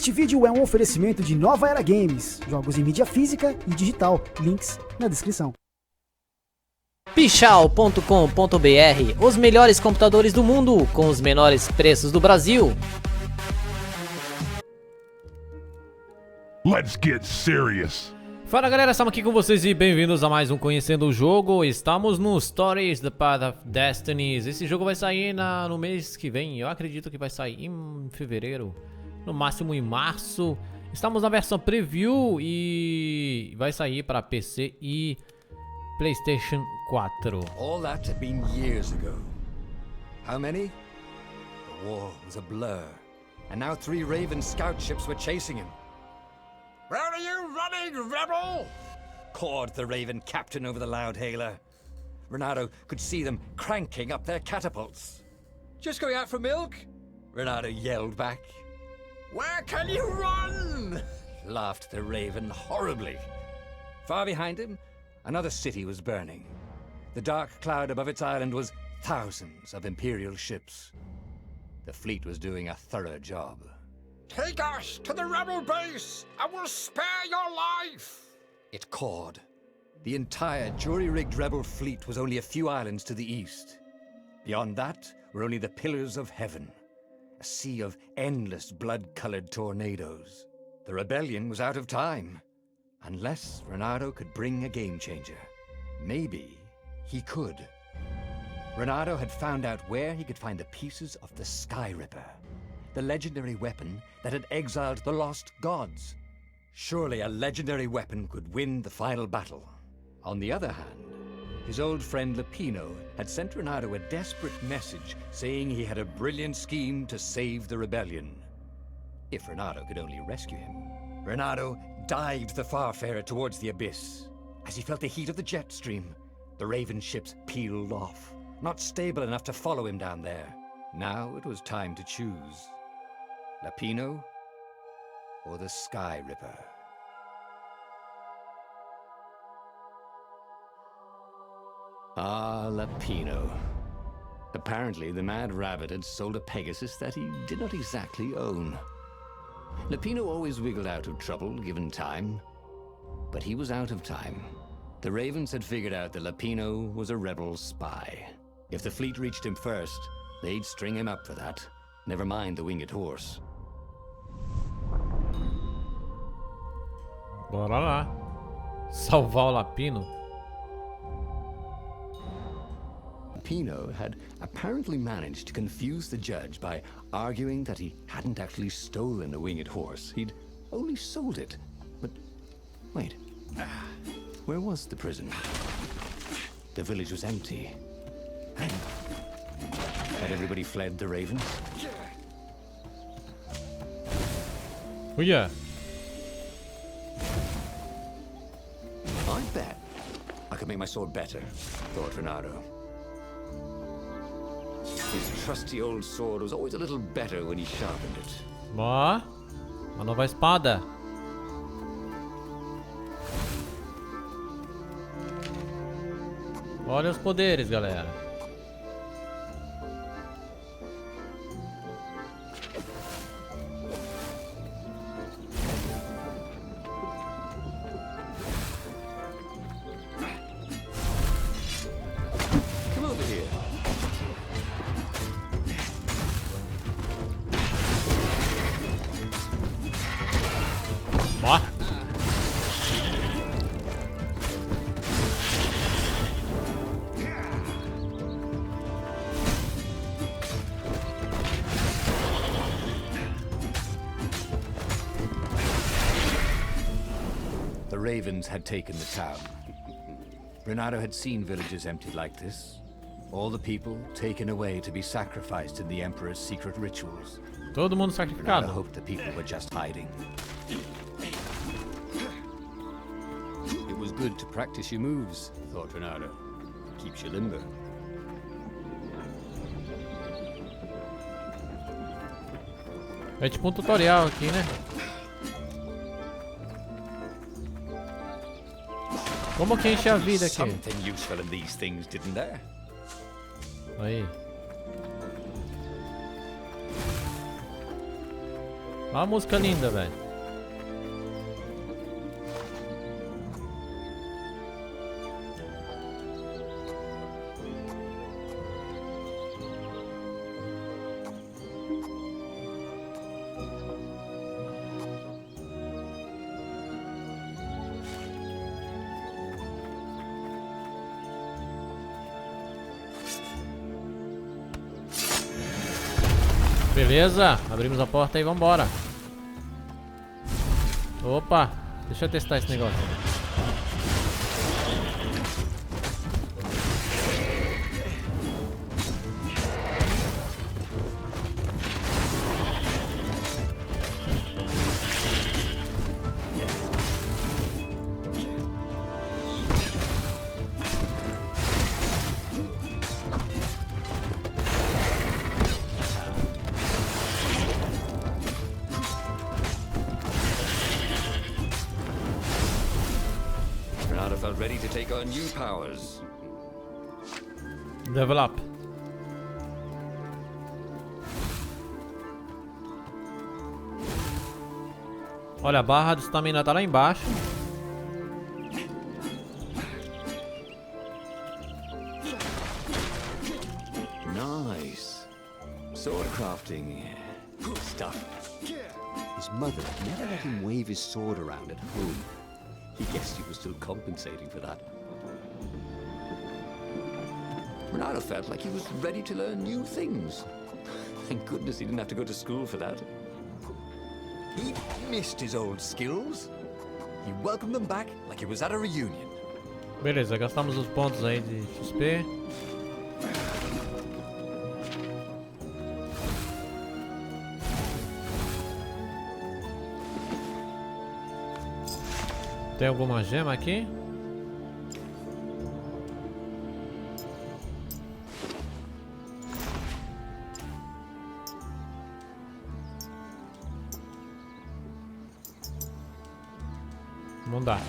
Este vídeo é um oferecimento de Nova Era Games, jogos em mídia física e digital, links na descrição. Pichal.com.br, os melhores computadores do mundo, com os menores preços do Brasil. Let's get serious. Fala galera, estamos aqui com vocês e bem-vindos a mais um Conhecendo o Jogo. Estamos no Stories The Path of Destinies. Esse jogo vai sair no mês que vem, eu acredito que vai sair em fevereiro, no máximo em março. Estamos na versão preview e vai sair para PC e PlayStation 4. All that had been years ago. How many? The war was a blur, and now 3 Raven scout ships were chasing him. Where are you running, rebel? Cawed the Raven captain over the loud hailer. Renato could see them cranking up their catapults. Just going out for milk? Renato yelled back. Where can you run? Laughed the Raven horribly. Far behind him, another city was burning. The dark cloud above its island was thousands of Imperial ships. The fleet was doing a thorough job. Take us to the rebel base, and we'll spare your life! It cawed. The entire jury-rigged rebel fleet was only a few islands to the east. Beyond that were only the pillars of heaven, a sea of endless blood-colored tornadoes. The rebellion was out of time, unless Renato could bring a game-changer. Maybe he could. Renato had found out where he could find the pieces of the Sky Ripper, the legendary weapon that had exiled the lost gods. Surely a legendary weapon could win the final battle. On the other hand, his old friend Lapino had sent Renato a desperate message saying he had a brilliant scheme to save the rebellion. If Renato could only rescue him. Renato dived the Farfarer towards the abyss. As he felt the heat of the jet stream, the Raven ships peeled off, not stable enough to follow him down there. Now it was time to choose. Lapino or the Sky Ripper? Ah, Lapino. Apparently the Mad Rabbit had sold a Pegasus that he did not exactly own. Lapino always wiggled out of trouble given time, but he was out of time. The Ravens had figured out that Lapino was a rebel spy. If the fleet reached him first, they'd string him up for that. Never mind the winged horse. Bora lá. Salvar o Lapino. Lapino had apparently managed to confuse the judge by arguing that he hadn't actually stolen a winged horse. He'd only sold it. But wait, where was the prison? The village was empty. Had everybody fled the Ravens? Oh yeah. I bet I could make my sword better, thought Renato. His trusty old sword was always a little better when he sharpened it. Ó, uma nova espada. Olha os poderes, galera. Come over here. Ó. The Ravens had taken the town. Renato had seen villages emptied like this. All the people taken away to be sacrificed in the Emperor's secret rituals. Todo mundo Renato sacrificado. hoped the people were just hiding. It was good to practice your moves, thought Renato. Keeps you limber. É tipo um tutorial aqui, né? Como que enche a vida aqui? Something useful in these things, didn't there? Aí. Olha a música linda, velho. Beleza, abrimos a porta e vambora. Opa, deixa eu testar esse negócio. Renata felt ready to take on new powers. Level up. Olha, a barra de stamina tá lá embaixo. Nice. Sword crafting stuff. His mother never let him wave his sword around at home. He guessed he was still compensating for that. Ronaldo felt like he was ready to learn new things. Thank goodness he didn't have to go to school for that. He missed his old skills. He welcomed them back like he was at a reunion. Beleza, gastamos os pontos aí de XP. Tem alguma gema aqui? Não dá.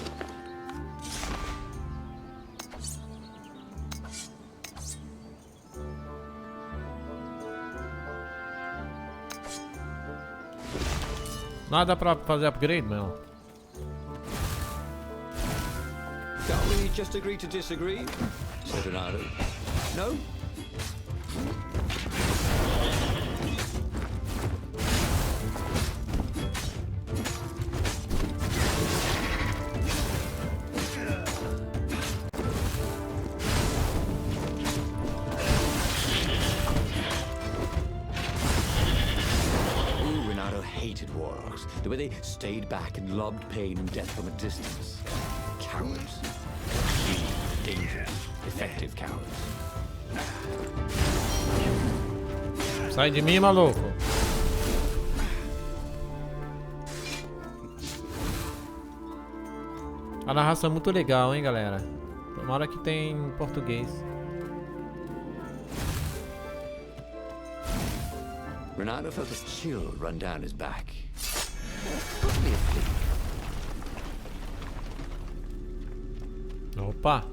Nada pra fazer upgrade, não. Can't we just agree to disagree? Said Ronaldo. No? Hated warlocks, the way they stayed back and lobbed pain and death from a distance. Cowards. Really dangerous, effective cowards. Sai de mim, maluco. A narração é muito legal, hein, galera. Tomara que tem em português. Ronaldo felt a chill run down his back. Possibly a flea. Opa!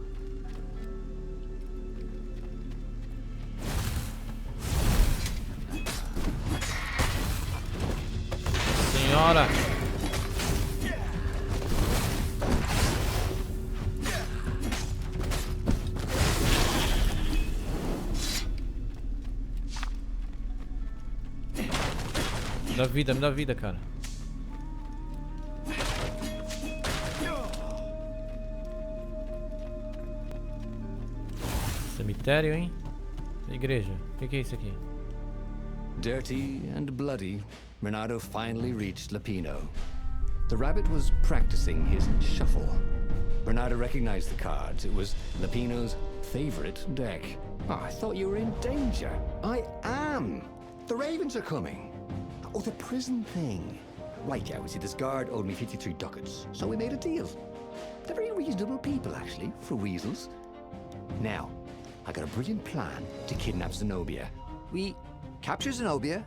Senhora! Me dá vida, cara. Cemitério, hein? Igreja. O que é isso aqui? Dirty and bloody, Ronaldo finally reached Lapino. The rabbit was practicing his shuffle. Ronaldo recognized the cards. It was Lapino's favorite deck. Oh, I thought you were in danger. I am. The ravens are coming. Oh, the prison thing. Right, yeah, see, this guard owed me 53 ducats, so we made a deal. They're very reasonable people, actually, for weasels. Now, I got a brilliant plan to kidnap Zenobia. We capture Zenobia,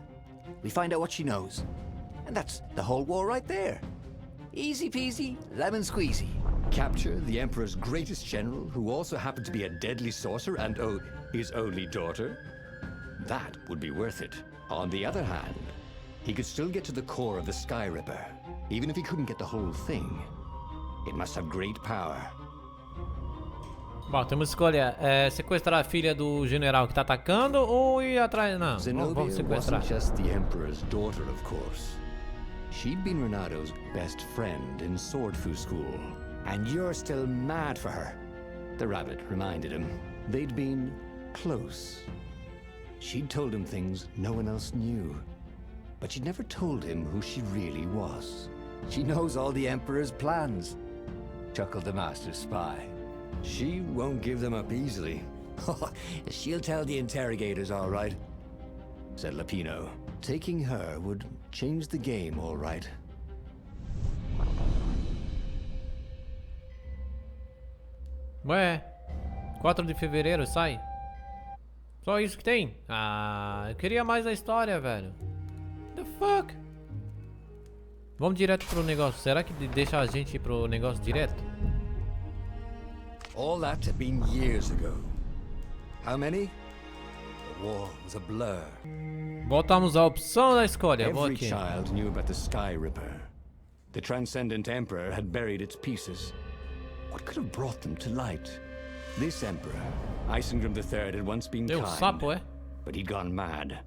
we find out what she knows, and that's the whole war right there. Easy peasy, lemon squeezy. Capture the Emperor's greatest general, who also happened to be a deadly sorcerer and, his only daughter. That would be worth it. On the other hand, he could still get to the core of the Sky Ripper, even if he couldn't get the whole thing. It must have great power. Bom, temos escolha sequestrar a filha do general que tá atacando ou ir atrás. Não, Zenobia vamos sequestrar. wasn't just the Emperor's daughter, of course. She'd been Renado's best friend in Sword Fu school. And you're still mad for her. The rabbit reminded him. They'd been close. She'd told him things no one else knew. But she'd never told him who she really was. She knows all the Emperor's plans, chuckled the master spy. She won't give them up easily. She'll tell the interrogators, all right, said Lapino. Taking her would change the game, all right. Ué, 4 de fevereiro sai? Só isso que tem? Ah, eu queria mais da história, velho. The fuck? Vamos direto pro negócio. Será que deixa a gente ir pro negócio direto? All that had been years ago. How many? The war was a blur. Voltamos à opção da escolha. Vou Every aqui. child knew about the Sky Ripper. The Transcendent Emperor had buried its pieces. What could have brought them to light? This Emperor, Isengram III, had once been Deu kind, sapo, é? but he'd gone mad.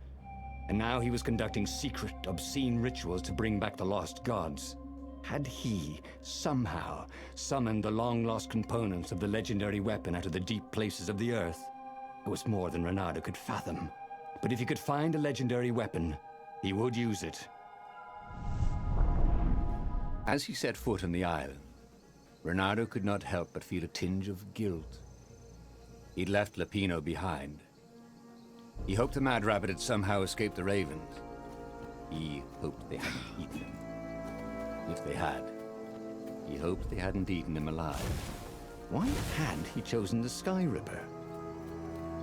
And now he was conducting secret, obscene rituals to bring back the lost gods. Had he, somehow, summoned the long-lost components of the legendary weapon out of the deep places of the earth? It was more than Renado could fathom. But if he could find a legendary weapon, he would use it. As he set foot on the island, Renado could not help but feel a tinge of guilt. He'd left Lapino behind. He hoped the Mad Rabbit had somehow escaped the Ravens. He hoped they hadn't eaten him. If they had, he hoped they hadn't eaten him alive. Why hadn't he chosen the Sky Ripper?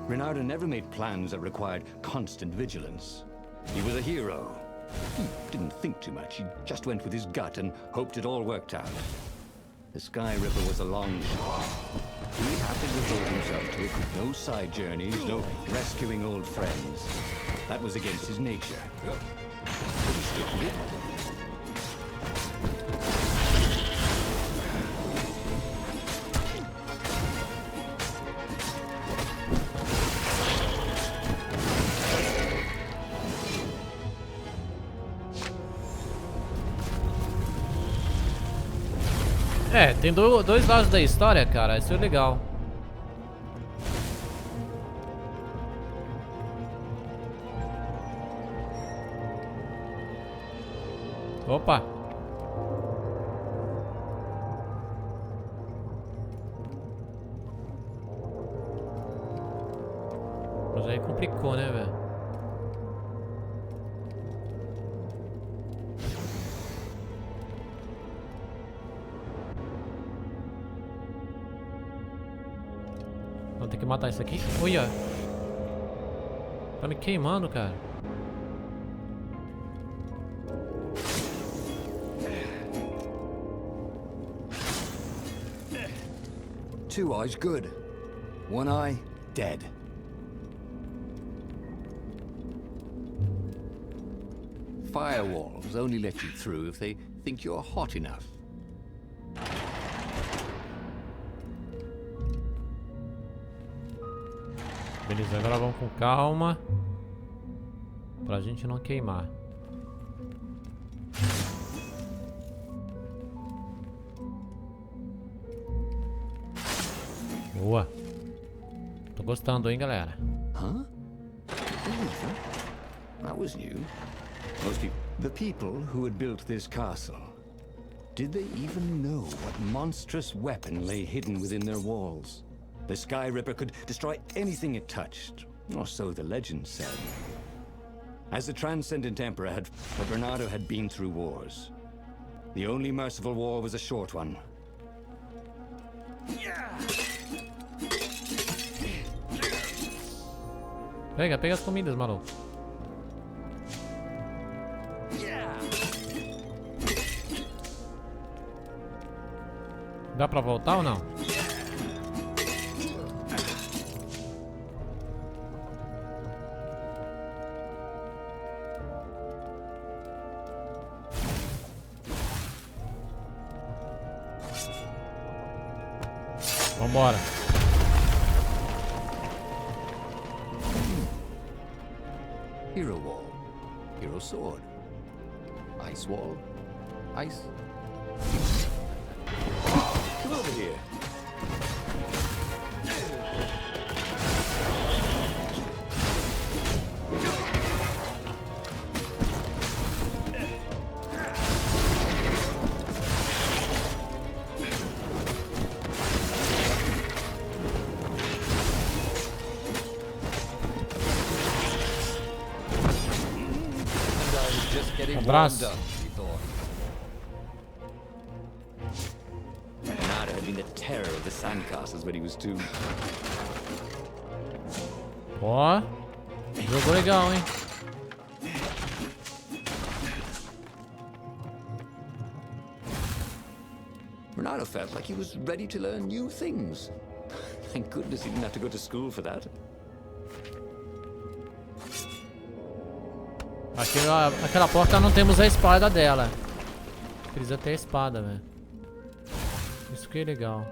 Renado never made plans that required constant vigilance. He was a hero. He didn't think too much. He just went with his gut and hoped it all worked out. The Sky Ripper was a long shot. He'd have to devote himself to it. No side journeys, no rescuing old friends. That was against his nature. But he still did. É, tem dois lados da história, cara. Isso é legal. Opa! Mas aí complicou, né, velho? Vou ter que matar isso aqui. Olha! Tá me queimando, cara. Two eyes good. One eye dead. Firewalls only let you through if they think you're hot enough. Beleza, agora vamos com calma. Pra gente não queimar. Boa. Tô gostando, hein, galera. Huh? That was new. Most people, the people who had built this castle, did they even know what monstrous weapon lay hidden within their walls? The Sky Ripper could destroy anything it touched, or so the legend said. As the Transcendent Emperor Bernardo had been through wars. The only merciful war was a short one. Pega as comidas, maluco. Dá pra voltar ou não? Vambora. Hero wall. Hero sword. Ice wall. Ice. Come over here. Abraço. Nada had been the terror of the sandcastles when he was two. Ó. Jogo legal, hein? Ronaldo felt like he was ready to learn new things. Thank goodness he didn't have to go to school for that. Aquela porta não temos a espada dela. Precisa ter a espada, velho. Isso que é legal.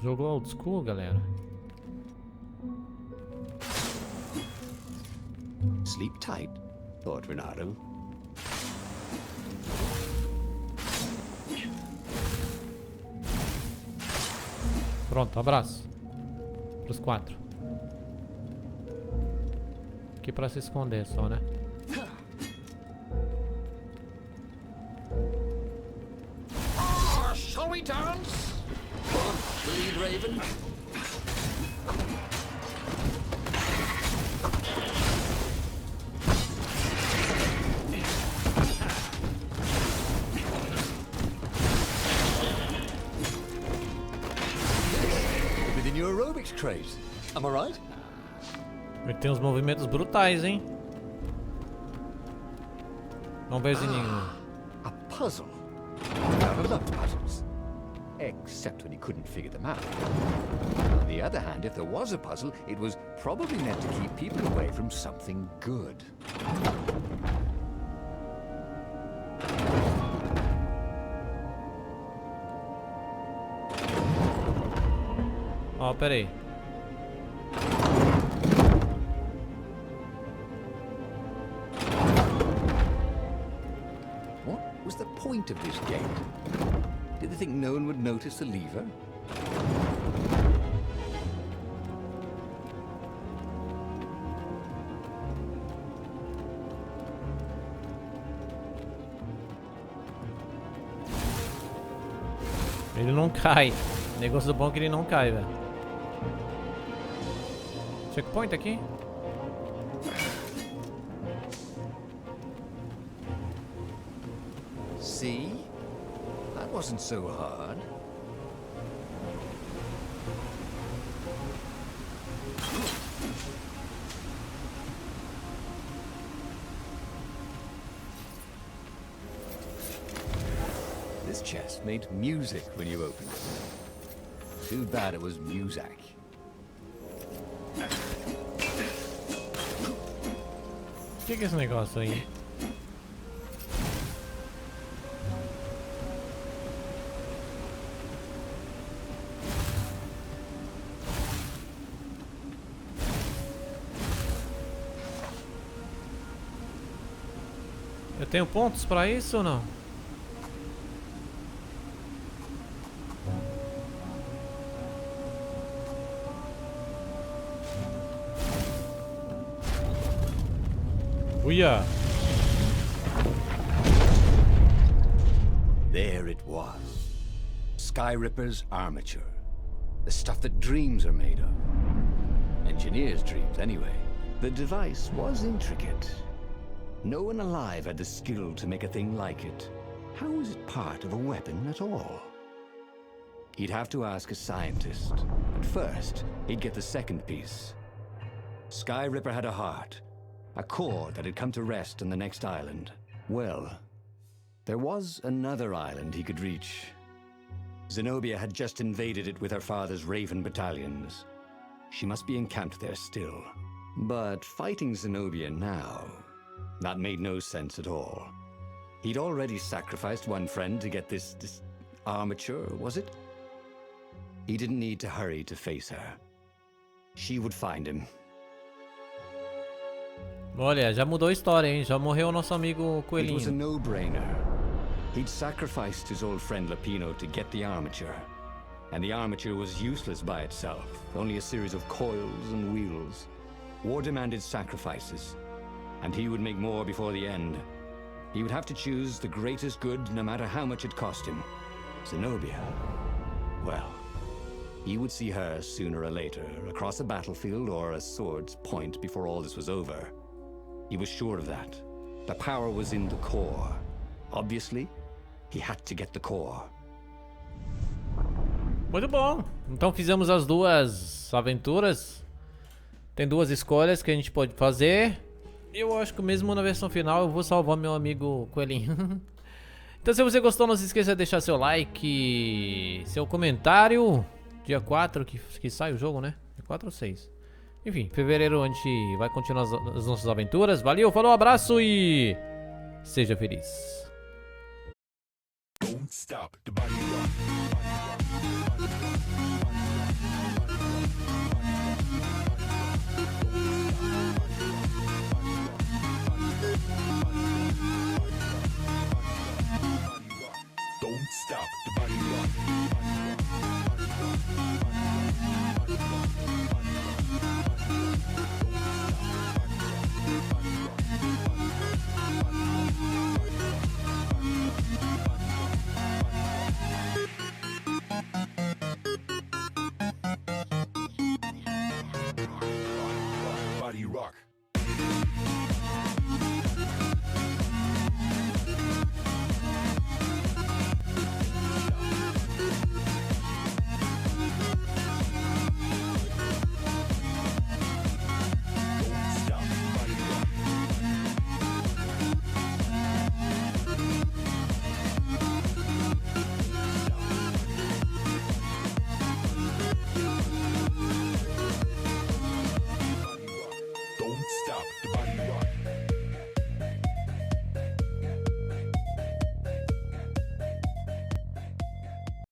Jogo old school, galera. Sleep tight, thought Renato. Pronto, abraço. Pros 4. Aqui pra se esconder só, né? Shall we dance? Come on, the lead raven. Within your aerobics craze. Am I right? Ele tem uns movimentos brutais, hein? Vamos ver os inimigos. A puzzle. Never loved puzzles. Except when he couldn't figure them out. On the other hand, if there was a puzzle, it was probably meant to keep people away from something good. Ó, pera aí. What was the point of this gate? Did they think no one would notice the lever? Ele não cai. O negócio do bom é que ele não cai, velho. Checkpoint aqui? See? That wasn't so hard. This chest made music when you opened it. Too bad it was Muzak. O que é esse negócio aí? Eu tenho pontos pra isso ou não? Uia! There it was. Sky Ripper's armature. The stuff that dreams are made of. Engineers' dreams, anyway. The device was intricate. No one alive had the skill to make a thing like it. How was it part of a weapon at all? He'd have to ask a scientist. But first, he'd get the second piece. Sky Ripper had a heart. A core that had come to rest on the next island. Well, there was another island he could reach. Zenobia had just invaded it with her father's Raven battalions. She must be encamped there still. But fighting Zenobia now, that made no sense at all. He'd already sacrificed one friend to get this armature, was it? He didn't need to hurry to face her. She would find him. Olha, já mudou a história, hein? Já morreu o nosso amigo It was a Coelhinho. no-brainer. He'd sacrificed his old friend Lapino to get the armature. And the armature was useless by itself, only a series of coils and wheels. War demanded sacrifices, and he would make more before the end. He would have to choose the greatest good no matter how much it cost him. Zenobia. Well, he would see her sooner or later, across a battlefield or a sword's point before all this was over. He was sure of that. The power was in the core. Obviously, he had to get the core. Muito bom. Então fizemos as duas aventuras. Tem duas escolhas que a gente pode fazer. Eu acho que mesmo na versão final eu vou salvar meu amigo Coelhinho. Então se você gostou, não se esqueça de deixar seu like, seu comentário. Dia 4 que sai o jogo, né? Dia 4 ou 6? Enfim, fevereiro a gente vai continuar as nossas aventuras. Valeu, falou, abraço e seja feliz. Don't stop the body rock. Don't stop the body rock. Body rock.